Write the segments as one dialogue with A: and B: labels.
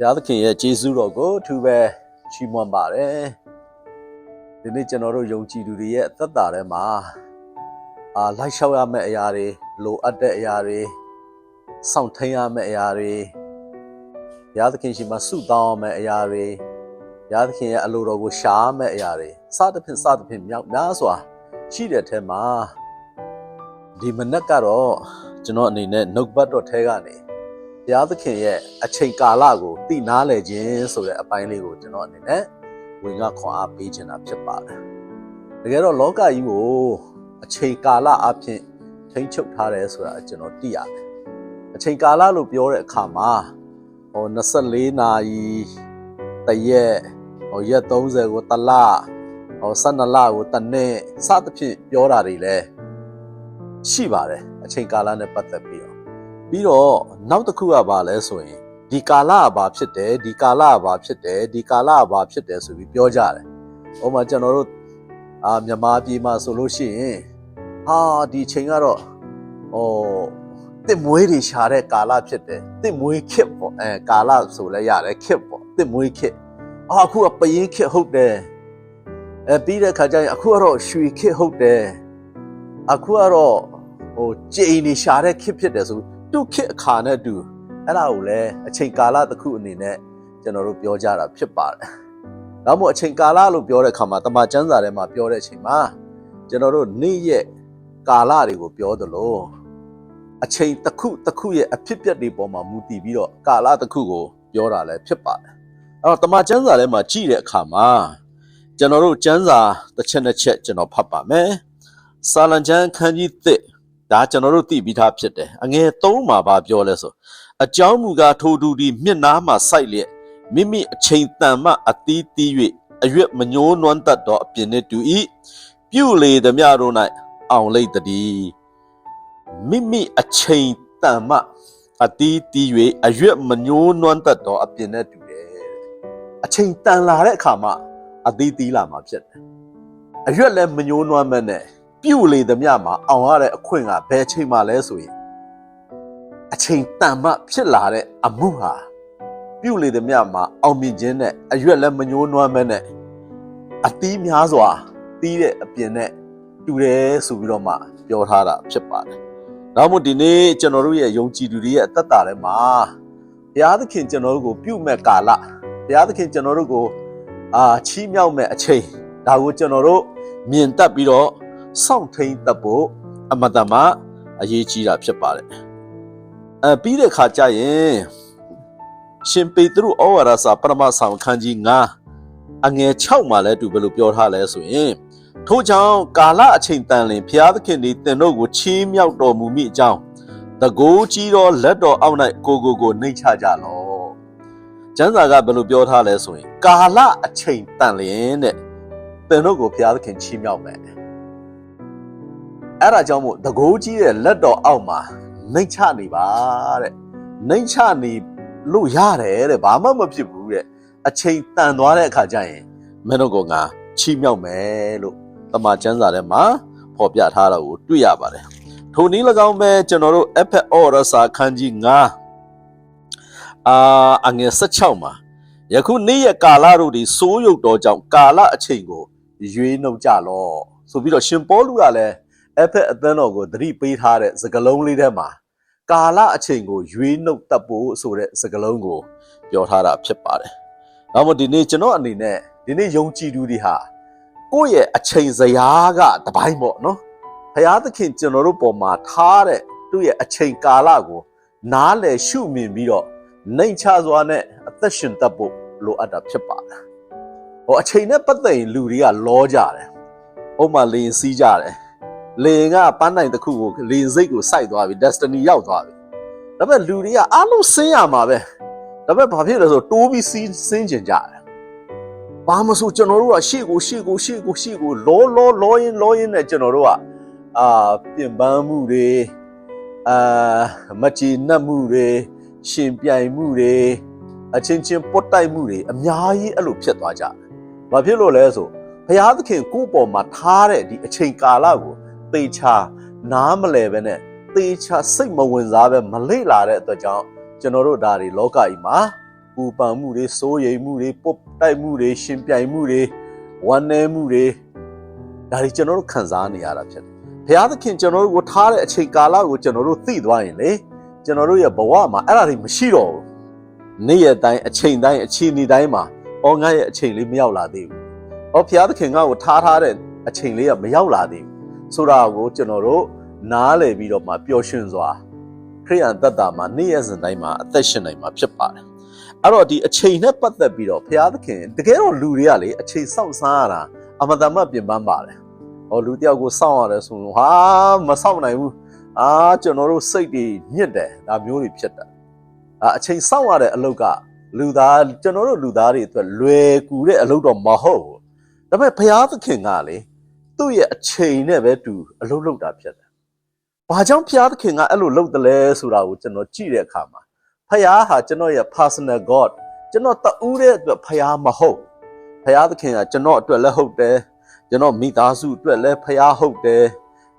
A: ဘုရားသခင်ရဲ့ကျေးဇူးတော်ကိုသူပဲချီးမွမ်းပါတယ်ဒီနေ့ကျွန်တော်တို့ယုံကြည်သူတွေရဲ့အသက်တာထဲမှာလိုက်လျှောက်ရမယ့်အရာတွေလိုအပ်တဲ့အရာတွေစောင့်ထိန်ရမယ့်အရာတွေဘုရားသခင်ရှိမှဆုတောင်းရမယ့်အရာတွေဘုရားသခင်ရဲ့အလိုတော်ကိုရှာရမယ့်အရာတွေစသဖြင့်မြောက်များစွာရှိတဲ့ထဲမှာဒီမနက်ကတော့ကျွန်တော်အနေနဲ့နှုတ်ပတ်တော်ထဲကနေဘုရားသခင်ရဲ့အချိန်ကာလကိုသိနာလဲခြင်းဆိုတဲ့အပိုင်းလေးကိုကျွန်တော်အနေနဲ့ဝင်ကခွန်အားပေးခြင်းတာဖြစ်ပါတယ်တကယ်တော့လောကကြီးကိုအချိန်ကာလအဖြစ်ထိန်းချုပ်ထားတယ်ဆိုတာကျွန်တော်သိရတယ်အချိန်ကာလလို့ပြောတဲ့အခါမှာ24နာရီတရက်ရက်30ကိုတစ်လ12လကိုတစ်နှစ်စသဖြင့်ပြောတာတွေလည်းရှိပါတယ်အချိန်ကာလနဲ့ပတ်သက်ပြီးတော့နောက်တစ်ခုကဘာလဲဆိုရင်ဒီကာလကဘာဖြစ်တယ်ဒီကာလကဘာဖြစ်တယ်ဒီကာလကဘာဖြစ်တယ်ဆိုပြီးပြောကြတယ်။ဟိုမှာကျွန်တော်တို့မြန်မာပြည်မှာဆိုလို့ရှိရင်ဒီချိန်ကတော့တစ်မွေးတွေရှာတဲ့ကာလဖြစ်တယ်တစ်မွေးခေတ်ပေါ့ကာလဆိုလဲရတယ်ခေတ်ပေါ့တစ်မွေးခေတ်အခုကပယင်းခေတ်ဟုတ်တယ်ပြီးတဲ့ခါကျရင်အခုကတော့ရွှေခေတ်ဟုတ်တယ်အခုကတော့ကြိမ်နေရှာတဲ့ခေတ်ဖြစ်တယ်ဆိုသူ့ခေတ်အခါနဲ့တူအဲ့ဒါကိုလည်းအချိန်ကာလတစ်ခုအနေနဲ့ကျွန်တော်တို့ပြောကြတာဖြစ်ပါတယ်။ဒါမှမဟုတ်အချိန်ကာလလို့ပြောတဲ့အခါမှာတမန်ကျမ်းစာထဲမှာပြောတဲ့အချိန်မှာကျွန်တော်တို့နေ့ရက်ကာလတွေကိုပြောသလိုအချိန်တစ်ခုရဲ့အဖြစ်အပျက်တွေပေါ်မှာမူတည်ပြီးတော့ကာလတစ်ခုကိုပြောတာလည်းဖြစ်ပါတယ်။အဲ့တော့တမန်ကျမ်းစာထဲမှာကြည့်တဲ့အခါမှာကျွန်တော်တို့ကျမ်းစာတစ်ချက်ကျွန်တော်ဖတ်ပါမယ်။စာလံကျမ်းခန်းကြီး1ဒါကျွန်တော်တို့သိပြီးသားဖြစ်တယ်အငယ်3မှာဗာပြောလဲဆိုအကြောင်းမူကားထိုသူသည်မျက်နားမှာစိုက်လျက်မိမိအချိန်တန်မှအသီးသီး၍အရွက်မညှိုးနွမ်းတတ်သောအပြင်နှင့်တူ၏ပြုလေသမျှတို့၌အောင်လိမ့်တည်းမိမိအချိန်တန်မှအသီးသီး၍အရွက်မညှိုးနွမ်းတတ်သောအပြင်နှင့်တူတယ်အချိန်တန်လာတဲ့အခါမှာအသီးသီးလာမှာဖြစ်တယ်အရွက်လည်းမညှိုးနွမ်းမဲ့နဲ့ပြုလေသမျှမှာအောင်ရတဲ့အခွင့်ကဘယ်အချိန်မှလဲဆိုရင်အချိန်တန်မှဖြစ်လာတဲ့အမှုဟာပြုလေသမျှမှာအောင်မြင်ခြင်းနဲ့အရွက်လည်းမညှိုးနွမ်းမဲနဲ့အသီးများစွာတီးတဲ့အပြင်နဲ့တူတယ်ဆိုပြီးတော့မှပြောထားတာဖြစ်ပါတယ်။နောက်မှဒီနေ့ကျွန်တော်တို့ရဲ့ယုံကြည်သူတွေရဲ့အသက်တာထဲမှာဘုရားသခင်ကျွန်တော်တို့ကိုပြုမဲ့ကာလဘုရားသခင်ကျွန်တော်တို့ကိုချီးမြှောက်မဲ့အချိန်ဒါကိုကျွန်တော်တို့မြင်တတ်ပြီးတော့စောင့်ထိန်တတ်ဖို့အမတမအရေးကြီးတာဖြစ်ပါတယ်ပြီးတဲ့ခါကျရင်ရှင်ပေတရုဩဝါဒစာပထမဆောင်ခန်းကြီး9အငယ်6မှာလည်းသူဘယ်လိုပြောထားလဲဆိုရင်ထို့ကြောင့်ကာလအချိန်တန်လင်ဘုရားသခင်သည်သင်တို့ကိုချီးမြှောက်တော်မူမိအကြောင်းတကိုးကြီးသောလက်တော်အောက်၌ကိုနှိမ့်ချကြလော့ကျမ်းစာကဘယ်လိုပြောထားလဲဆိုရင်ကာလအချိန်တန်လင်တဲ့သင်တို့ကိုဘုရားသခင်ချီးမြှောက်မယ်အဲ့ဒါကြောင့်မို့တကိုးကြီးတဲ့လက်တော်အောက်မှာနှိမ့်ချနေပါတဲ့နှိမ့်ချနေလို့ရတယ်တဲ့ဘာမှမဖြစ်ဘူးတဲ့အချိန်တန်သွားတဲ့အခါကျရင်မင်းတို့ကငါချီးမြှောက်မယ်လို့တမန်ကျမ်းစာထဲမှာဖော်ပြထားတာကိုတွေ့ရပါတယ်ထိုနည်း၎င်းပဲကျွန်တော်တို့အဖက်ဩရစာခန်းကြီး9အငယ်16မှာယခုနေ့ရက်ကာလတို့ဒီစိုးရုပ်တော်ကြောင့်ကာလအချိန်ကိုရွေးနှုတ်ကြလော့ဆိုပြီးတော့ရှင်ပေါလုကလည်းအဖက်အသင်းတော်ကိုသတိပေးထားတဲ့စကားလုံးလေးထဲမှာကာလအချိန်ကိုရွေးနှုတ်တတ်ဖို့ဆိုတဲ့စကားလုံးကိုပြောထားတာဖြစ်ပါတယ်။ဒါမှမဟုတ်ဒီနေ့ကျွန်တော်အနေနဲ့ဒီနေ့ယုံကြည်သူတွေဟာကိုယ့်ရဲ့အချိန်စရာကတပိုင်းပေါ့နော်။ဘုရားသခင်ကျွန်တော်တို့ပေါ်မှာထားတဲ့သူ့ရဲ့အချိန်ကာလကိုနားလည်ရှုမြင်ပြီးတော့နှိမ်ချစွာနဲ့အသက်ရှင်တတ်ဖို့လိုအပ်တာဖြစ်ပါတယ်။အချိန်နဲ့ပတ်သက်ရင်လူတွေကလောကြတယ်။ဥပမာလေရင်စီးကြတယ်။လေကပန်းနိုင်တစ်ခုကိုလေစိတ်ကိုစိုက်သွားပြီ destiny ရောက်သွားပြီဒါပေမဲ့လူတွေကအားလုံးဆင်းရမှာပဲဒါပေမဲ့ဘာဖြစ်လဲဆိုတိုးပြီးဆင်းကျင်ကြတယ်ဘာမဆိုကျွန်တော်တို့ကရှေ့ကိုလောရင်းနဲ့ကျွန်တော်တို့ကပြင်ပန်းမှုတွေမချီနှက်မှုတွေရှင်ပြိုင်မှုတွေအချင်းချင်းပုတ်တိုက်မှုတွေအများကြီးအဲ့လိုဖြစ်သွားကြတယ်ဘာဖြစ်လို့လဲဆိုဘုရားသခင်ကိုယ့်ပေါ်မှာထားတဲ့ဒီအချိန်ကာလကိုသေချာနားမလဲပဲနဲ့သေချာစိတ်မဝင်စားပဲမလေ့လာတဲ့အတွက်ကြောင့်ကျွန်တော်တို့ဒါတွေလောကကြီးမှာ ပူပန်မှုတွေစိုးရိမ်မှုတွေပုတ်တိုက်မှုတွေရှင်ပြိုင်မှုတွေဝမ်းနည်းမှုတွေဒါတွေကျွန်တော်တို့ခံစားနေရတာဖြစ်တယ်ဘုရားသခင်ကျွန်တော်တို့ကိုထားတဲ့အချိန်ကာလကိုကျွန်တော်တို့သိသွားရင်လေကျွန်တော်တို့ရဲ့ဘဝမှာအဲ့ဒါတွေမရှိတော့ဘူးနေ့ရက်တိုင်းအချိန်တိုင်းအချိန်တိုင်းမှာငါရဲ့အချိန်လေးမရောက်လာသေးဘူးဘုရားသခင်ငါ့ကိုထားတဲ့အချိန်လေးကမရောက်လာသေးဘူးဆိုတာကိုကျွန်တော်တို့နားလည်ပြီးတော့မှပျော်ရွှင်စွာခရိယန်သက်တာမှာနေ့ရက်စဉ်တိုင်းမှာအသက်ရှင်နိုင်မှာဖြစ်ပါတယ်အဲ့တော့ဒီအချိန်နဲ့ပတ်သက်ပြီးတော့ဘုရားသခင်တကယ်တော့လူတွေကလေအချိန်စောင့်စားရတာအမတန်မှပြင်ပန်းပါတယ်လူတယောက်ကိုစောင့်ရတယ်ဆိုရင်မစောင့်နိုင်ဘူးကျွန်တော်တို့စိတ်တွေညစ်တယ်ဒါမျိုးတွေဖြစ်တယ်အချိန်စောင့်ရတဲ့အလုပ်ကကျွန်တော်တို့လူသားတွေအတွက်လွယ်ကူတဲ့အလုပ်တော့မဟုတ်ဘူးဒါပေမဲ့ဘုရားသခင်ကလေသူ့ရဲ့အချိန်နဲ့ပဲတူအလုပ်လုပ်တာဖြစ်တယ်။ဘာကြောင့်ဘုရားသခင်ကအဲ့လိုလုပ်တယ်လဲဆိုတာကိုကျွန်တော်ကြည့်တဲ့အခါမှာဘုရားဟာကျွန်တော်ရဲ့ personal God ကျွန်တော်တူးတဲ့အတွက်ဘုရားမဟုတ်ဘုရားသခင်ကကျွန်တော်အတွက်လည်းဟုတ်တယ်ကျွန်တော်မိသားစုအတွက်လည်းဘုရားဟုတ်တယ်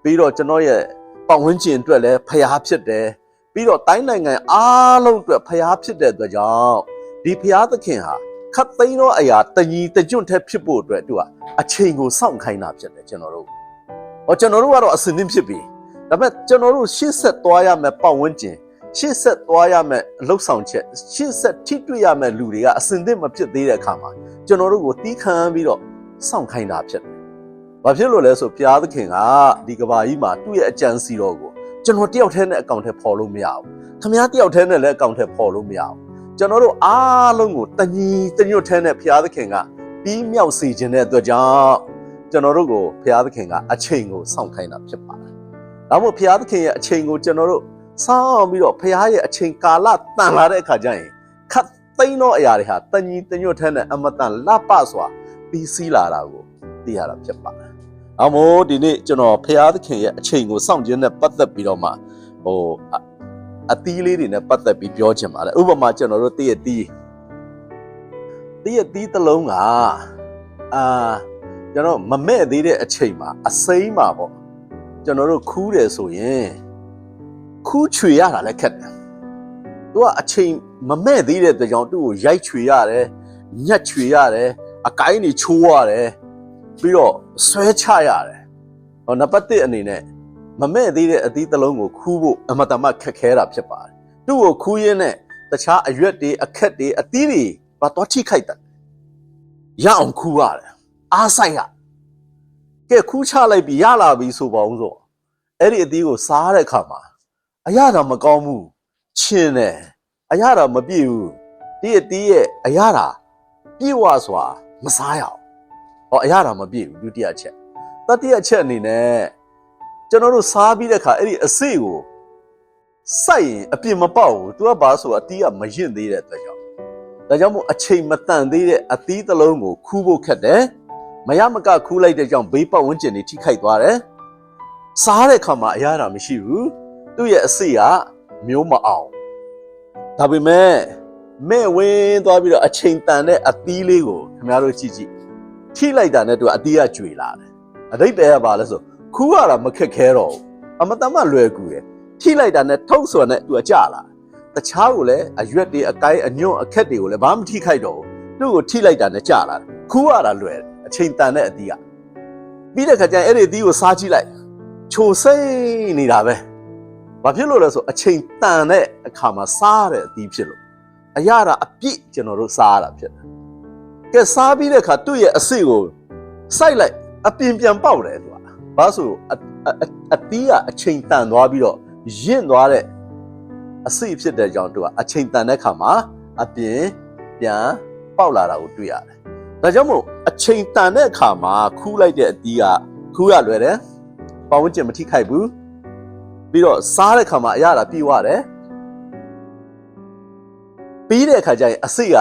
A: ပြီးတော့ကျွန်တော်ရဲ့ပတ်ဝန်းကျင်အတွက်လည်းဘုရားဖြစ်တယ်ပြီးတော့တိုင်းနိုင်ငံအားလုံးအတွက်ဘုရားဖြစ်တဲ့အတွက်ကြောင့်ဒီဘုရားသခင်ဟာခတ်သိမ်းသောအရာတညီတကျွတ်ထက်ဖြစ်ဖို့အတွက်သူကအချိန်ကိုစောင့်ခိုင်းတာဖြစ်တယ်ကျွန်တော်တို့ကျွန်တော်တို့ကတော့အစင်းသင်းဖြစ်ပြီဒါပေမဲ့ကျွန်တော်တို့ရှေ့ဆက်သွားရမယ်ပတ်ဝန်းကျင်ရှေ့ဆက်သွားရမယ်အလုပ်ဆောင်ချက်ရှေ့ဆက်ထိတွေ့ရမယ်လူတွေကအစင်းသင်းမဖြစ်သေးတဲ့အခါမှာကျွန်တော်တို့ကိုတီးခမ်းပြီးတော့စောင့်ခိုင်းတာဖြစ်တယ်ဘာဖြစ်လို့လဲဆိုဘုရားသခင်ကဒီကဘာကြီးမှာသူ့ရဲ့အကြံစီတော်ကိုကျွန်တော်တယောက်တည်းနဲ့အကောင့်ထဲပေါ်လို့မရဘူးခင်ဗျားတယောက်တည်းနဲ့လည်းအကောင့်ထဲပေါ်လို့မရဘူးကျွန်တော်တို့အားလုံးကိုတညီတညွတ်ထဲနဲ့ဘုရားသခင်ကပြီးမြောက်စေခြင်းတဲ့အတွက်ကြောင့်ကျွန်တော်တို့ကိုဘုရားသခင်ကအချိန်ကိုစောင့်ခိုင်းတာဖြစ်ပါတယ်။ဒါမှမဟုတ်ဘုရားသခင်ရဲ့အချိန်ကိုကျွန်တော်တို့စောင့်ပြီးတော့ဘုရားရဲ့အချိန်ကာလတန်လာတဲ့အခါကျရင်ခတ်သိမ်းသောအရာတွေဟာတညီတညွတ်ထဲနဲ့အမတန်လပစွာပြီးစီးလာတာကိုသိရတာဖြစ်ပါတယ်။ဒါမှမဟုတ်ဒီနေ့ကျွန်တော်ဘုရားသခင်ရဲ့အချိန်ကိုစောင့်ခြင်းနဲ့ပတ်သက်ပြီးတော့မှအသီးလေးတွေနဲ့ပတ်သက်ပြီးပြောချင်ပါတယ်ဥပမာကျွန်တော်တို့တည့်ရသီးတစ်လုံးကကျွန်တော်မမဲ့သေးတဲ့အချိန်မှာအစိမ်းမှာပေါ့ကျွန်တော်တို့ခူးတယ်ဆိုရင်ခူးချွေရတာလည်းခက်တယ်သူကအချိန်မမဲ့သေးတဲ့အတွက်ကြောင့်သူ့ကိုရိုက်ချွေရတယ်ညက်ချွေရတယ်အကိုင်းတွေချိုးရတယ်ပြီးတော့ဆွဲချရတယ်နံပါတ်1အနေနဲ့မမဲ့သေးတဲ့အသီးတစ်လုံးကိုခူးဖို့အမတမခက်ခဲတာဖြစ်ပါတယ်သူ့ကိုခူးရင်းနဲ့တခြားအရွက်တွေအခက်တွေအသီးတွေဘာတော့ထိခိုက်တယ်ရအောင်ခူးရတယ်အားဆိုင်ရကဲခူးချလိုက်ပြီးရလာပြီဆိုပါဦးဆိုအဲ့ဒီအသီးကိုစားတဲ့အခါမှာအရသာမကောင်းဘူးချင်းတယ်အရသာမပြည့်ဘူးဒီအသီးရဲ့အရသာပြည့်ဝစွာမစားရအောင်အရသာမပြည့်ဘူးဒုတိယချက်တတိယချက်အနေနဲ့ကျွန်တော်တို့စားပြီးတဲ့အခါအဲ့ဒီအစိကိုစိုက်ရင်အပြင်မပေါက်ဘူးသူကဘာဆိုအသီးကမရင့်သေးတဲ့အတွက်ကြောင့်ဒါကြောင့်မို့အချိန်မတန်သေးတဲ့အသီးတစ်လုံးကိုခူးဖို့ခက်တယ်မရမကခူးလိုက်တဲ့ကြောင့်ဘေးပတ်ဝန်းကျင်တွေထိခိုက်သွားတယ်စားတဲ့အခါမှာအရသာမရှိဘူးသူ့ရဲ့အစိကမျိုးမအောင်ဒါပေမဲ့မဲ့ဝင်းသွားပြီးတော့အချိန်တန်တဲ့အသီးလေးကိုခင်ဗျားတို့ကြည့်ထိလိုက်တာနဲ့သူကအသီးကကျွေလာတယ်အဓိပ္ပာယ်ကဘာလဲဆိုခူးရတာမခက်ခဲတော့ဘူးအမတမလွယ်ကူတယ်ထိလိုက်တာနဲ့ထုတ်စွာနဲ့သူကကြလာတခြားကိုလည်းအရွက်တွေအကိုင်းအညွန့်အခက်တွေကိုလည်းဘာမှမထိခိုက်တော့ဘူးသူ့ကိုထိလိုက်တာနဲ့ကြလာခူးရတာလွယ်အချိန်တန်တဲ့အသီးကပြီးတဲ့ခါကျရင်အဲ့ဒီအသီးကိုစားကြည့်လိုက်ချိုစိမ့်နေတာပဲဘာဖြစ်လို့လဲဆိုအချိန်တန်တဲ့အခါမှာစားတဲ့အသီးဖြစ်လို့အရသာအပြည့်ကျွန်တော်တို့စားရတာဖြစ်တယ်ကဲစားပြီးတဲ့အခါသူ့ရဲ့အစိကိုစိုက်လိုက်အပြင်ပြန်ပေါက်တယ်သူကဘာဆိုအသီးကအချိန်တန်သွားပြီးတော့ရင့်သွားတဲ့အစိဖြစ်တဲ့ကြောင့်သူကအချိန်တန်တဲ့ခါမှာအပြင်ပြန်ပေါက်လာတာကိုတွေ့ရတယ်ဒါကြောင့်မို့အချိန်တန်တဲ့အခါမှာခူးလိုက်တဲ့အသီးကခူးရလွယ်တယ်ပတ်ဝန်းကျင်မထိခိုက်ဘူးပြီးတော့စားတဲ့ခါမှာအရသာပြည့်ဝတယ်ပြီးတဲ့အခါကျရင်အစိက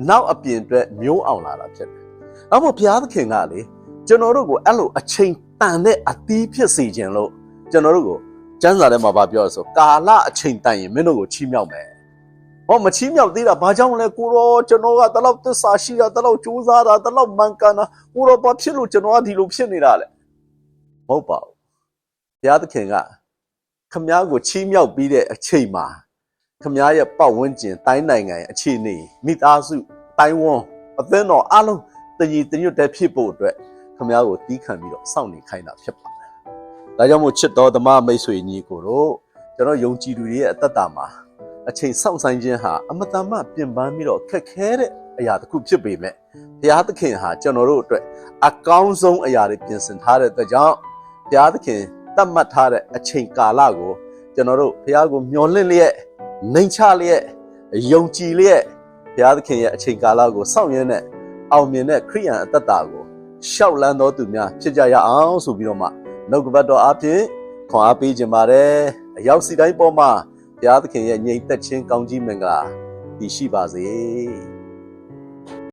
A: နောက်အပြင်အတွက်မျိုးအောင်လာတာဖြစ်တယ်။နောက်မို့ဘုရားသခင်ကလေကျွန်တော်တို့ကိုအဲ့လိုအချိန်တန်တဲ့အသီးဖြစ်စေခြင်းလို့ကျွန်တော်တို့ကိုကျမ်းစာထဲမှာပြောရဆိုကာလအချိန်တန်ရင်မင်းတို့ကိုချီးမြှောက်မယ်။မချီးမြှောက်သေးတာဘာကြောင့်လဲကိုရောကျွန်တော်ကတလောက်သစ္စာရှိတာတလောက်ကြိုးစားတာတလောက်မှန်ကန်တာကိုရောဘာဖြစ်လို့ကျွန်တော်ကဒီလိုဖြစ်နေတာလဲ။မဟုတ်ပါဘူး။ဘုရားသခင်ကခမည်းကိုချီးမြှောက်ပြီးတဲ့အချိန်မှာ ခမည်းရဲ့ပတ်ဝန်းကျင်တိုင်းနိုင်ငံရဲ့အခြေအနေမိသားစုတိုင်းဝန်းအသင်းတော်အားလုံးတညီတညွတ်တဲ့ဖြစ်ဖို့အတွက်ခမည်းကိုတီးခံပြီးတော့စောင့်နေခိုင်းတာဖြစ်ပါတယ်။ဒါကြောင့်မို့ချစ်တော်ဓမ္မမိတ်ဆွေညီကိုတို့ကျွန်တော်ယုံကြည်သူတွေရဲ့အသက်တာမှာအချိန်စောင့်ဆိုင်ခြင်းဟာအမတန်မှပြင်ပန်းပြီးတော့ခက်ခဲတဲ့အရာတစ်ခုဖြစ်ပေမဲ့ဘုရားသခင်ဟာကျွန်တော်တို့အတွက်အကောင်းဆုံးအရာတွေပြင်ဆင်ထားတဲ့အတွက်ကြောင့်ဘုရားသခင်သတ်မှတ်ထားတဲ့အချိန်ကာလကိုကျွန်တော်တို့ဘုရားကိုမျှော်လင့်လျက်နှိမ်ချလျက်ယုံကြည်လျက်ဘုရားသခင်ရဲ့အချိန်ကာလကိုစောင့်ရတဲ့အောင်မြင်တဲ့ခရိယန်အသက်တာကိုရှောက်လန်းတော်သူများဖြစ်ကြရအောင်ဆိုပြီးတော့မှနှုတ်ကပတ်တော်အပြင်ခွန်အားပေးခြင်းပါတယ်အရောက်စီတိုင်းပေါ်မှာဘုရားသခင်ရဲ့ညီသက်ချင်းကောင်းကြီးမင်္ဂလာတည်ရှိပါစေ